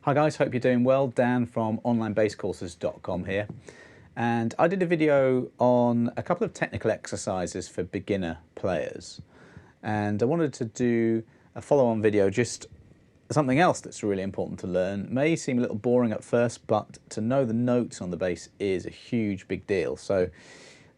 Hi guys, hope you're doing well. Dan from onlinebasscourses.com here. And I did a video on a couple of technical exercises for beginner players. And I wanted to do a follow-on video, just something else that's really important to learn. It may seem a little boring at first, but to know the notes on the bass is a huge, big deal. So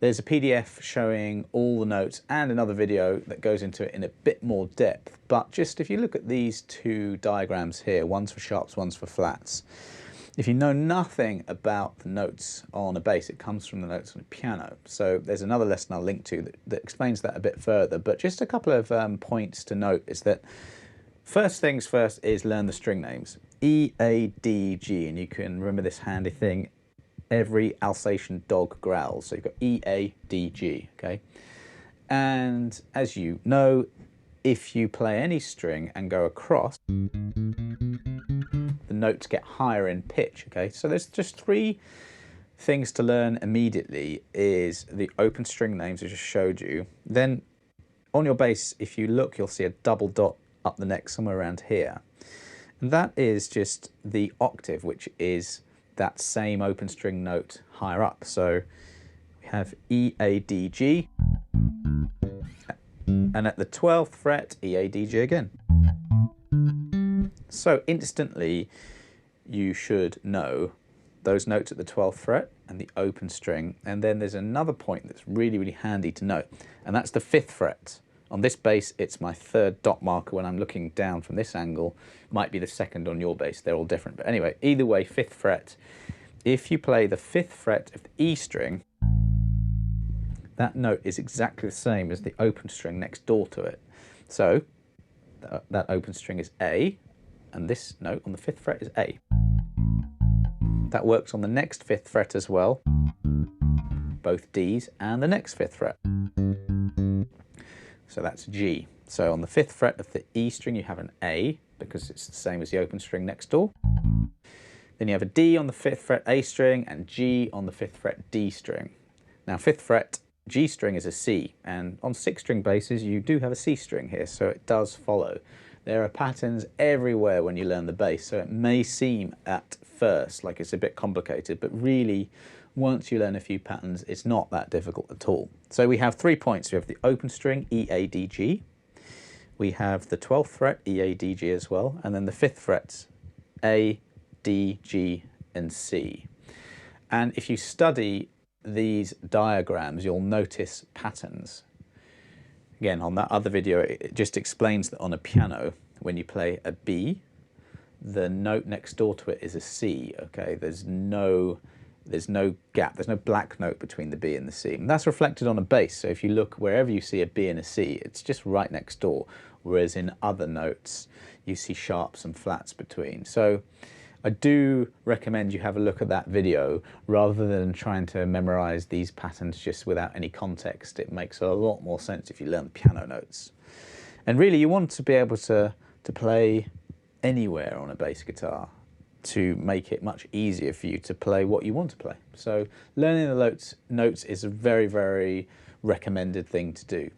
there's a PDF showing all the notes and another video that goes into it in a bit more depth. But just if you look at these two diagrams here, one's for sharps, one's for flats. If you know nothing about the notes on a bass, it comes from the notes on a piano. So there's another lesson I'll link to that explains that a bit further. But just a couple of points to note is that first things first is learn the string names. E, A, D, G, and you can remember this handy thing. Every Alsatian dog growls. So you've got E, A, D, G, okay? And as you know, if you play any string and go across, the notes get higher in pitch, okay? So there's just three things to learn immediately is the open string names I just showed you. Then on your bass, if you look, you'll see a double dot up the neck somewhere around here. And that is just the octave, which is that same open string note higher up. So we have E, A, D, G, and at the 12th fret, E, A, D, G again. So instantly you should know those notes at the 12th fret and the open string. And then there's another point that's really, really handy to note, and that's the 5th fret. On this bass, it's my third dot marker when I'm looking down from this angle. Might be the second on your bass, they're all different. But anyway, either way, 5th fret. If you play the 5th fret of the E string, that note is exactly the same as the open string next door to it. So that open string is A, and this note on the 5th fret is A. That works on the next 5th fret as well, both Ds and the next 5th fret. So that's G. So on the 5th fret of the E string, you have an A, because it's the same as the open string next door. Then you have a D on the 5th fret A string and G on the 5th fret D string. Now 5th fret G string is a C, and on 6-string basses you do have a C string here, so it does follow. There are patterns everywhere when you learn the bass, so it may seem at first like it's a bit complicated, but really once you learn a few patterns, it's not that difficult at all. So we have 3 points. We have the open string, E, A, D, G. We have the 12th fret, E, A, D, G as well. And then the 5th frets, A, D, G, and C. And if you study these diagrams, you'll notice patterns. Again, on that other video, it just explains that on a piano, when you play a B, the note next door to it is a C, okay? There's no gap, there's no black note between the B and the C. And that's reflected on a bass. So if you look wherever you see a B and a C, it's just right next door. Whereas in other notes, you see sharps and flats between. So I do recommend you have a look at that video rather than trying to memorize these patterns just without any context. It makes a lot more sense if you learn the piano notes. And really, you want to be able to play anywhere on a bass guitar to make it much easier for you to play what you want to play. So learning the notes is a very, very recommended thing to do.